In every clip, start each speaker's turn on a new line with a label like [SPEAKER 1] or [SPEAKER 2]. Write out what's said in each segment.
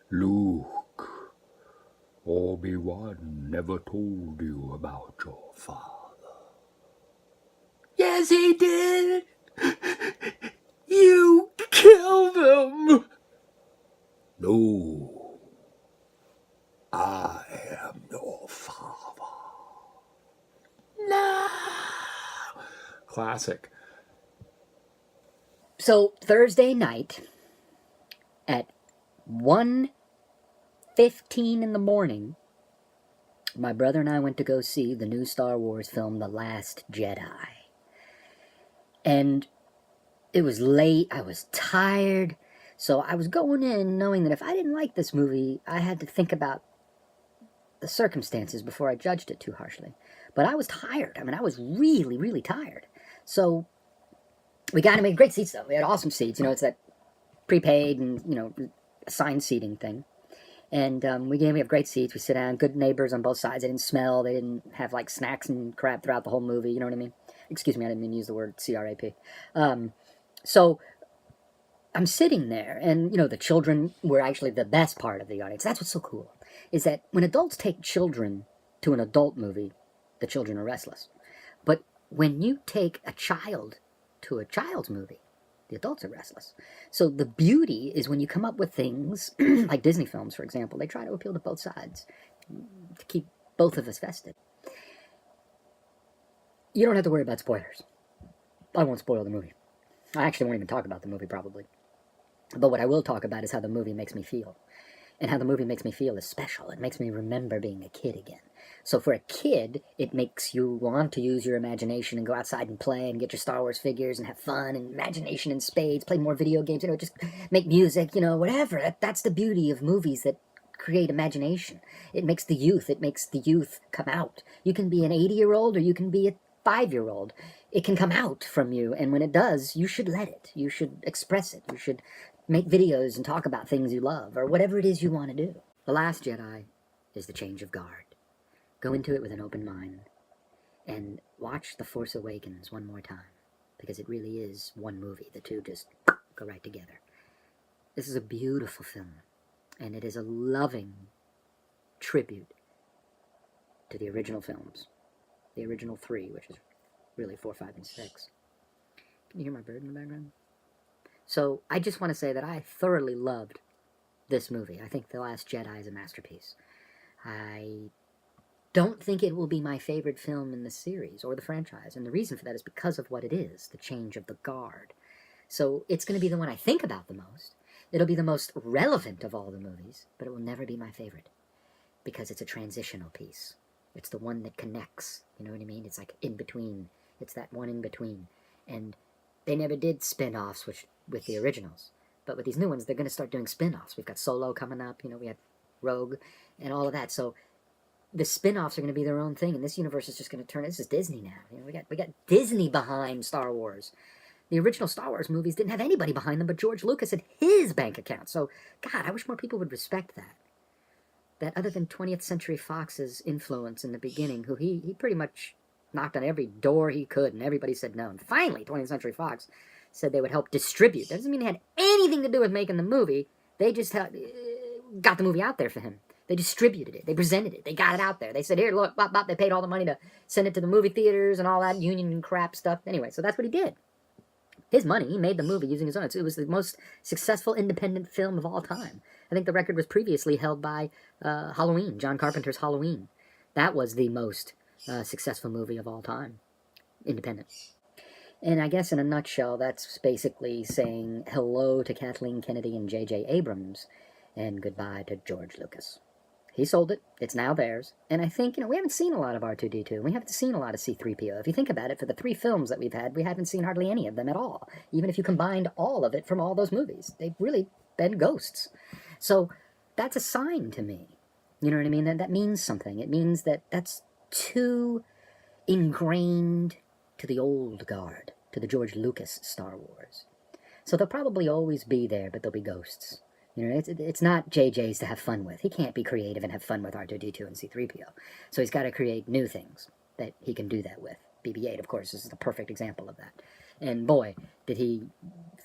[SPEAKER 1] Luke, Obi-Wan never told you about your father. Yes, he did! You killed him! No, I am your father. No! Classic.
[SPEAKER 2] So Thursday night at 1:15 in the morning, my brother and I went to go see the new Star Wars film, The Last Jedi. And it was late, I was tired, so I was going in knowing that if I didn't like this movie, I had to think about the circumstances before I judged it too harshly. But I was tired. I mean, I was really, really tired. So we made great seats, though. We had awesome seats. It's that prepaid and, assigned seating thing. And we have great seats. We sit down, good neighbors on both sides. They didn't smell. They didn't have, like, snacks and crap throughout the whole movie. You know what I mean? Excuse me, I didn't mean to use the word C-R-A-P. So I'm sitting there, and, the children were actually the best part of the audience. That's what's so cool, is that when adults take children to an adult movie, the children are restless. But when you take a child to a child's movie, the adults are restless. So the beauty is when you come up with things, like Disney films, for example, they try to appeal to both sides to keep both of us vested. You don't have to worry about spoilers. I won't spoil the movie. I actually won't even talk about the movie, probably. But what I will talk about is how the movie makes me feel. And how the movie makes me feel is special. It makes me remember being a kid again. So for a kid, it makes you want to use your imagination and go outside and play and get your Star Wars figures and have fun and imagination in spades, play more video games, just make music, whatever. That's the beauty of movies that create imagination. It makes the youth come out. You can be an 80-year-old or you can be a 5-year-old. It can come out from you, and when it does, you should let it. You should express it. You should make videos and talk about things you love, or whatever it is you want to do. The Last Jedi is the change of guard. Go into it with an open mind, and watch The Force Awakens one more time, because it really is one movie. The two just go right together. This is a beautiful film, and it is a loving tribute to the original films. The original 3, which is really 4, 5, and 6. Can you hear my bird in the background? So I just want to say that I thoroughly loved this movie. I think The Last Jedi is a masterpiece. I don't think it will be my favorite film in the series or the franchise, and the reason for that is because of what it is, the change of the guard. So it's going to be the one I think about the most. It'll be the most relevant of all the movies, but it will never be my favorite because it's a transitional piece. It's the one that connects, you know what I mean? It's like in between. It's that one in between. And they never did spin-offs with the originals. But with these new ones, they're going to start doing spin-offs. We've got Solo coming up, we have Rogue, and all of that. So the spin-offs are going to be their own thing, and this universe is just going to turn. This is Disney now. We got Disney behind Star Wars. The original Star Wars movies didn't have anybody behind them but George Lucas and his bank account. So, God, I wish more people would respect that. That other than 20th Century Fox's influence in the beginning, who he pretty much knocked on every door he could, and everybody said no. And finally, 20th Century Fox said they would help distribute. That doesn't mean it had anything to do with making the movie. They just got the movie out there for him. They distributed it. They presented it. They got it out there. They said, here, look, bop, bop. They paid all the money to send it to the movie theaters and all that union and crap stuff. Anyway, so that's what he did. His money, he made the movie using his own. It was the most successful independent film of all time. I think the record was previously held by Halloween, John Carpenter's Halloween. That was the most successful movie of all time, independent. And I guess in a nutshell, that's basically saying hello to Kathleen Kennedy and J.J. Abrams, and goodbye to George Lucas. He sold it. It's now theirs. And I think, we haven't seen a lot of R2-D2. We haven't seen a lot of C-3PO. If you think about it, for the 3 films that we've had, we haven't seen hardly any of them at all. Even if you combined all of it from all those movies. They've really been ghosts. So that's a sign to me. You know what I mean? That means something. It means that that's too ingrained to the old guard, to the George Lucas Star Wars. So they'll probably always be there, but they'll be ghosts. It's not JJ's to have fun with. He can't be creative and have fun with R2-D2 and C-3PO. So he's got to create new things that he can do that with. BB-8, of course, is the perfect example of that. And boy, did he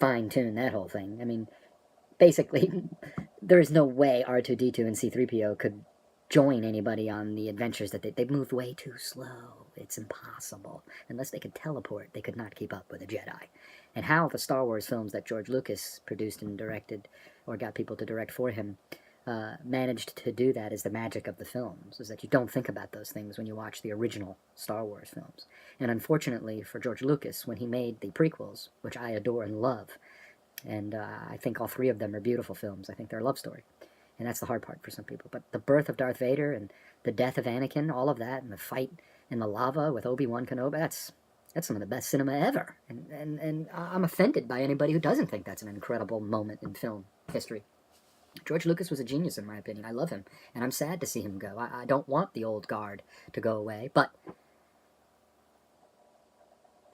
[SPEAKER 2] fine-tune that whole thing. I mean, basically, there is no way R2-D2 and C-3PO could join anybody on the adventures that they've moved way too slow. It's impossible. Unless they could teleport, they could not keep up with a Jedi. And how the Star Wars films that George Lucas produced and directed, or got people to direct for him, managed to do that is the magic of the films, is that you don't think about those things when you watch the original Star Wars films. And unfortunately for George Lucas, when he made the prequels, which I adore and love, and I think all three of them are beautiful films. I think they're a love story. And that's the hard part for some people. But the birth of Darth Vader and the death of Anakin, all of that, and the fight in the lava with Obi-Wan Kenobi, that's some of the best cinema ever. And I'm offended by anybody who doesn't think that's an incredible moment in film history. George Lucas was a genius, in my opinion. I love him, and I'm sad to see him go. I don't want the old guard to go away, but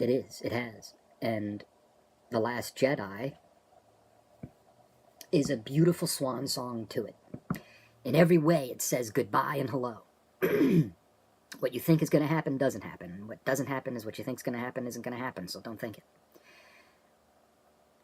[SPEAKER 2] it has. And The Last Jedi is a beautiful swan song to it. In every way, it says goodbye and hello. What you think is going to happen doesn't happen. What doesn't happen is what you think is going to happen isn't going to happen, so don't think it.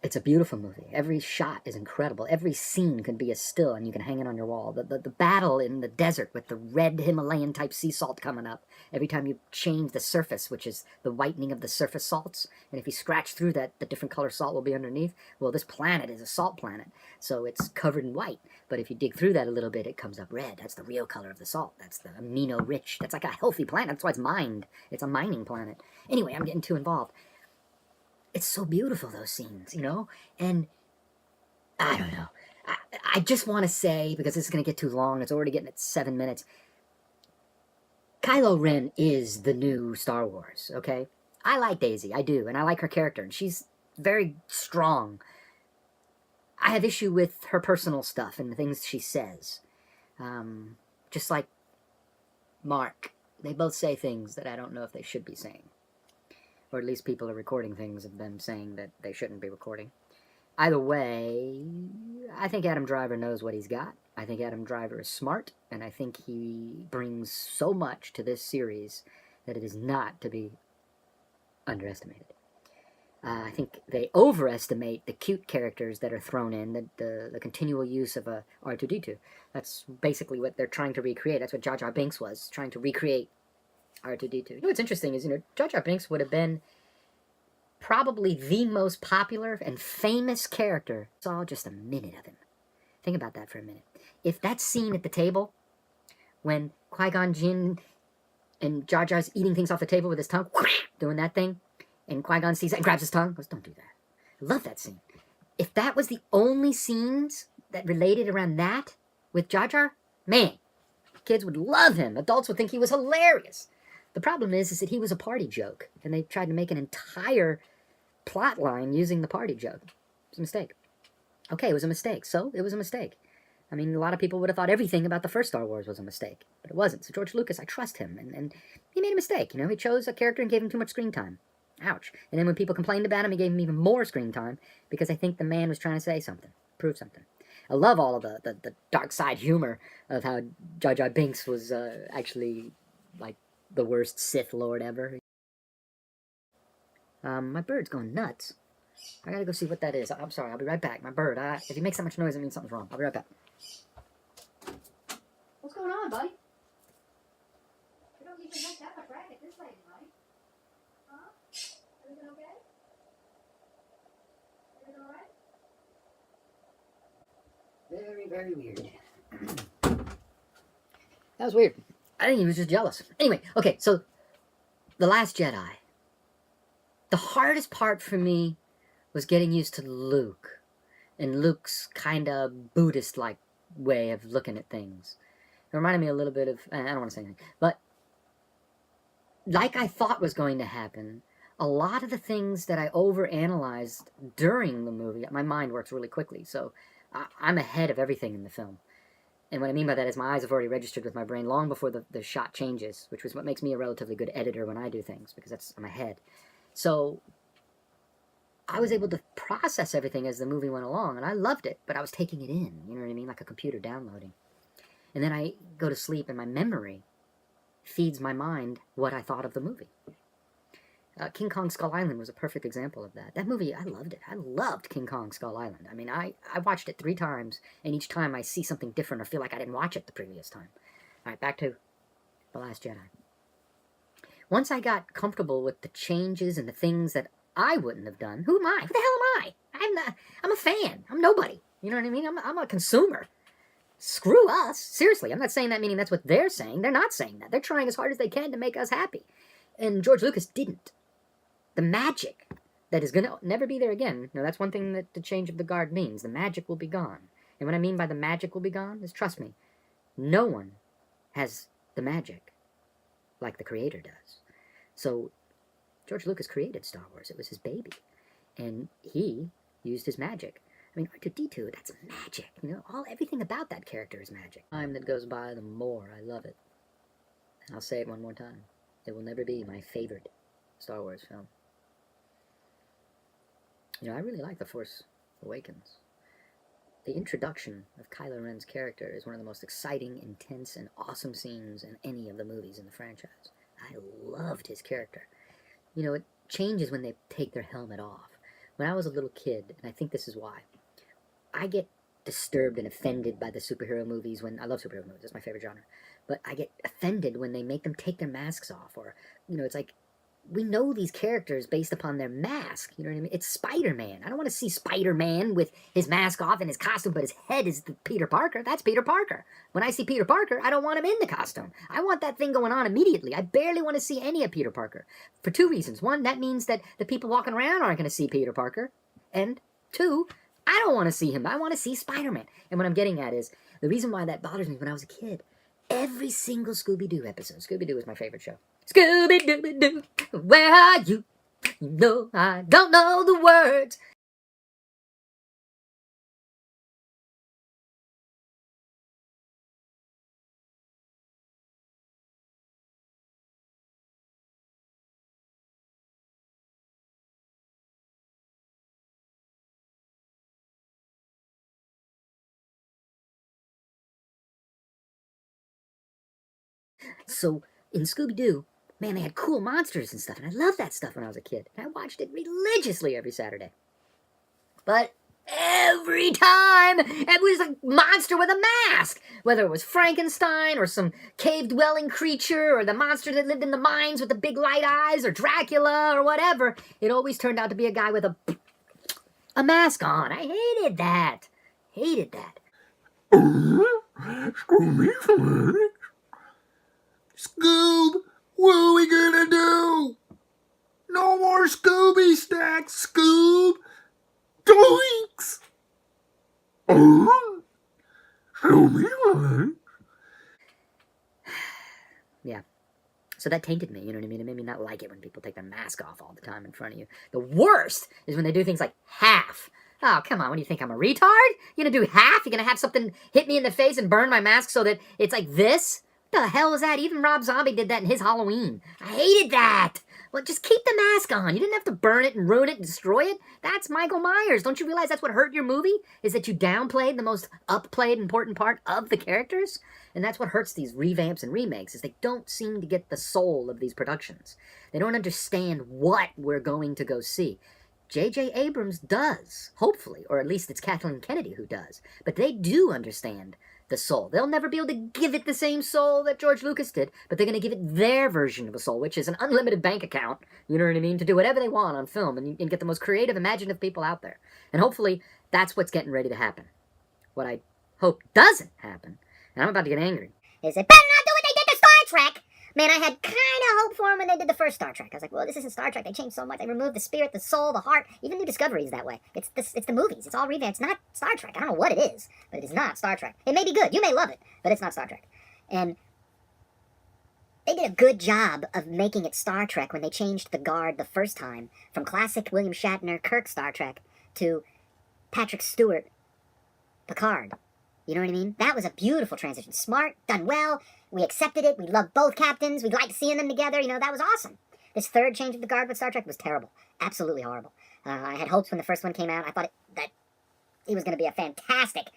[SPEAKER 2] It's a beautiful movie. Every shot is incredible. Every scene could be a still, and you can hang it on your wall. The battle in the desert with the red Himalayan-type sea salt coming up. Every time you change the surface, which is the whitening of the surface salts, and if you scratch through that, the different color salt will be underneath. Well, this planet is a salt planet, so it's covered in white. But if you dig through that a little bit, it comes up red. That's the real color of the salt. That's the amino-rich. That's like a healthy planet. That's why it's mined. It's a mining planet. Anyway, I'm getting too involved. It's so beautiful, those scenes, you know? And I don't know. I just want to say, because this is going to get too long, it's already getting at 7 minutes, Kylo Ren is the new Star Wars, okay? I like Daisy, I do, and I like her character, and she's very strong. I have issue with her personal stuff and the things she says. Just like Mark. They both say things that I don't know if they should be saying. Or at least people are recording things of them saying that they shouldn't be recording. Either way, I think Adam Driver knows what he's got. I think Adam Driver is smart, and I think he brings so much to this series that it is not to be underestimated. I think they overestimate the cute characters that are thrown in, the continual use of a R2-D2. That's basically what they're trying to recreate. That's what Jar Jar Binks was, trying to recreate R2-D2. You know what's interesting is, Jar Jar Binks would have been probably the most popular and famous character. Saw just a minute of him. Think about that for a minute. If that scene at the table, when Qui-Gon Jinn and Jar Jar's eating things off the table with his tongue, doing that thing, and Qui-Gon sees that and grabs his tongue, goes, don't do that. I love that scene. If that was the only scenes that related around that with Jar Jar, man, kids would love him. Adults would think he was hilarious. The problem is that he was a party joke, and they tried to make an entire plot line using the party joke. It was a mistake. Okay, it was a mistake, so it was a mistake. I mean, a lot of people would have thought everything about the first Star Wars was a mistake, but it wasn't. So George Lucas, I trust him, and he made a mistake. He chose a character and gave him too much screen time. Ouch. And then when people complained about him, he gave him even more screen time, because I think the man was trying to say something, prove something. I love all of the dark side humor of how Jar Jar Binks was actually, like, the worst Sith Lord ever. My bird's going nuts. I gotta go see what that is. I'm sorry, I'll be right back. My bird, if he makes that much noise, it means something's wrong. I'll be right back. What's going on, buddy? You don't even have that much racket this late, buddy. Huh? Everything okay? Everything alright? Very, very weird. That was weird. I think he was just jealous. Anyway, okay, so The Last Jedi. The hardest part for me was getting used to Luke and Luke's kind of Buddhist-like way of looking at things. It reminded me a little bit of, I don't want to say anything, but like I thought was going to happen, a lot of the things that I overanalyzed during the movie, my mind works really quickly, so I'm ahead of everything in the film. And what I mean by that is my eyes have already registered with my brain long before the shot changes, which was what makes me a relatively good editor when I do things, because I'm ahead. So I was able to process everything as the movie went along, and I loved it, but I was taking it in, you know what I mean, like a computer downloading. And then I go to sleep, and my memory feeds my mind what I thought of the movie. King Kong Skull Island was a perfect example of that. That movie, I loved it. I loved King Kong Skull Island. I mean, I watched it 3 times, and each time I see something different or feel like I didn't watch it the previous time. All right, back to The Last Jedi. Once I got comfortable with the changes and the things that I wouldn't have done, who am I? Who the hell am I? I'm a fan. I'm nobody. You know what I mean? I'm a consumer. Screw us. Seriously, I'm not saying that meaning that's what they're saying. They're not saying that. They're trying as hard as they can to make us happy. And George Lucas didn't. The magic that is going to never be there again. Now, that's one thing that the change of the guard means. The magic will be gone. And what I mean by the magic will be gone is, trust me, no one has the magic like the creator does. So, George Lucas created Star Wars. It was his baby. And he used his magic. I mean, R2-D2, that's magic. You know, everything about that character is magic. The time that goes by, the more I love it. And I'll say it one more time. It will never be my favorite Star Wars film. You know, I really like The Force Awakens. The introduction of Kylo Ren's character is one of the most exciting, intense, and awesome scenes in any of the movies in the franchise. I loved his character. You know, it changes when they take their helmet off. When I was a little kid, and I think this is why, I get disturbed and offended by the superhero movies when... I love superhero movies, that's my favorite genre. But I get offended when they make them take their masks off. Or, you know, it's like, we know these characters based upon their mask. You know what I mean? It's Spider-Man. I don't want to see Spider-Man with his mask off and his costume, but his head is Peter Parker. That's Peter Parker. When I see Peter Parker, I don't want him in the costume. I want that thing going on immediately. I barely want to see any of Peter Parker. For 2 reasons. 1, that means that the people walking around aren't going to see Peter Parker. And 2, I don't want to see him. I want to see Spider-Man. And what I'm getting at is, the reason why that bothers me when I was a kid, every single Scooby-Doo episode. Scooby-Doo is my favorite show. Scooby-Doo, where are you? You know I don't know the words. So, in Scooby-Doo, man, they had cool monsters and stuff, and I loved that stuff when I was a kid. And I watched it religiously every Saturday. But every time, it was a monster with a mask. Whether it was Frankenstein, or some cave-dwelling creature, or the monster that lived in the mines with the big light eyes, or Dracula, or whatever, it always turned out to be a guy with a mask on. I hated that. Hated that.
[SPEAKER 1] Scooby, Scoob, what are we gonna do? No more Scooby stacks, Scoob. Doinks. Scooby.
[SPEAKER 2] Yeah. So that tainted me, you know what I mean? It made me not like it when people take their mask off all the time in front of you. The worst is when they do things like half. Oh, come on, what do you think, I'm a retard? You gonna do half? You gonna have something hit me in the face and burn my mask so that it's like this? What the hell is that? Even Rob Zombie did that in his Halloween. I hated that! Well, just keep the mask on. You didn't have to burn it and ruin it and destroy it. That's Michael Myers. Don't you realize that's what hurt your movie? Is that you downplayed the most upplayed important part of the characters? And that's what hurts these revamps and remakes, is they don't seem to get the soul of these productions. They don't understand what we're going to go see. J.J. Abrams does, hopefully, or at least it's Kathleen Kennedy who does. But they do understand the soul. They'll never be able to give it the same soul that George Lucas did, but they're going to give it their version of a soul, which is an unlimited bank account, you know what I mean, to do whatever they want on film and get the most creative, imaginative people out there. And hopefully, that's what's getting ready to happen. What I hope doesn't happen, and I'm about to get angry, is they better not do what they did to Star Trek! Man, I had kind of hope for them when they did the first Star Trek. I was like, well, this isn't Star Trek. They changed so much. They removed the spirit, the soul, the heart. Even New Discovery is that way. It's the movies. It's all revamped. It's not Star Trek. I don't know what it is, but it is not Star Trek. It may be good. You may love it, but it's not Star Trek. And they did a good job of making it Star Trek when they changed the guard the first time from classic William Shatner, Kirk Star Trek to Patrick Stewart, Picard. You know what I mean? That was a beautiful transition. Smart, done well. We accepted it. We loved both captains. We liked seeing them together. You know, that was awesome. This third change of the guard with Star Trek was terrible. Absolutely horrible. I had hopes when the first one came out. I thought that he was going to be a fantastic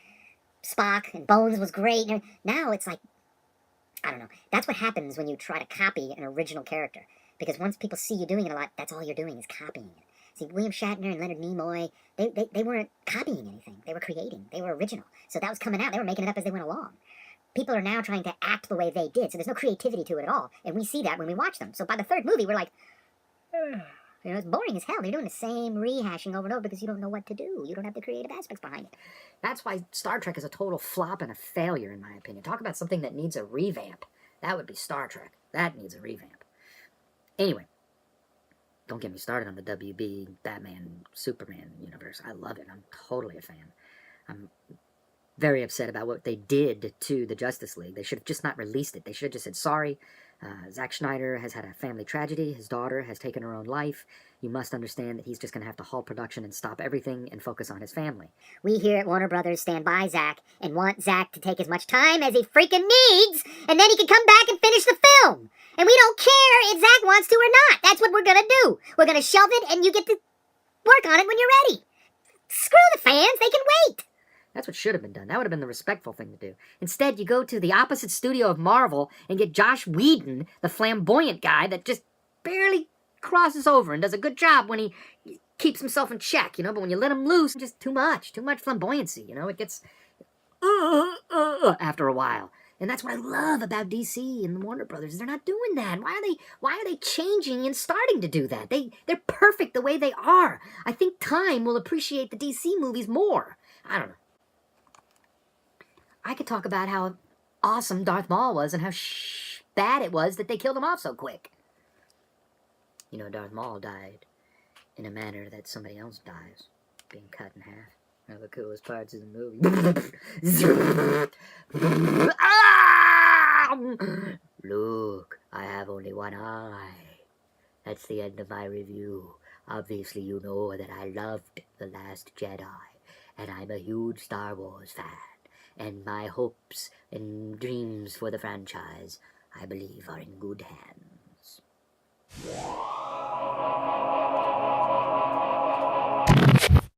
[SPEAKER 2] Spock, and Bones was great. Now it's like, I don't know. That's what happens when you try to copy an original character.
[SPEAKER 3] Because once people see you doing it a lot, that's all you're doing is copying it. See, William Shatner and Leonard Nimoy, they weren't copying anything. They were creating. They were original. So that was coming out. They were making it up as they went along. People are now trying to act the way they did, so there's no creativity to it at all. And we see that when we watch them. So by the third movie, we're like, you know, it's boring as hell. They're doing the same rehashing over and over because you don't know what to do. You don't have the creative aspects behind it.
[SPEAKER 2] That's why Star Trek is a total flop and a failure, in my opinion. Talk about something that needs a revamp. That would be Star Trek. That needs a revamp. Anyway, don't get me started on the WB Batman Superman universe. I love it. I'm totally a fan. I'm very upset about what they did to the Justice League. They should have just not released it. They should have just said, sorry, Zack Snyder has had a family tragedy. His daughter has taken her own life. You must understand that he's just going to have to halt production and stop everything and focus on his family.
[SPEAKER 3] We here at Warner Brothers stand by Zack and want Zack to take as much time as he freaking needs, and then he can come back and finish the film. And we don't care if Zack wants to or not. That's what we're going to do. We're going to shelve it, and you get to work on it when you're ready. Screw the fans. They can wait.
[SPEAKER 2] That's what should have been done. That would have been the respectful thing to do. Instead, you go to the opposite studio of Marvel and get Josh Whedon, the flamboyant guy that just barely crosses over and does a good job when he keeps himself in check, you know, but when you let him loose, just too much flamboyancy, you know, it gets after a while. And that's what I love about DC and the Warner Brothers. They're not doing that. Why are they changing and starting to do that? They're perfect the way they are. I think time will appreciate the DC movies more. I don't know. I could talk about how awesome Darth Maul was and how bad it was that they killed him off so quick. You know, Darth Maul died in a manner that somebody else dies, being cut in half. One of the coolest parts of the movie. Look, I have only one eye. That's the end of my review. Obviously, you know that I loved The Last Jedi, and I'm a huge Star Wars fan. And my hopes and dreams for the franchise, I believe, are in good hands.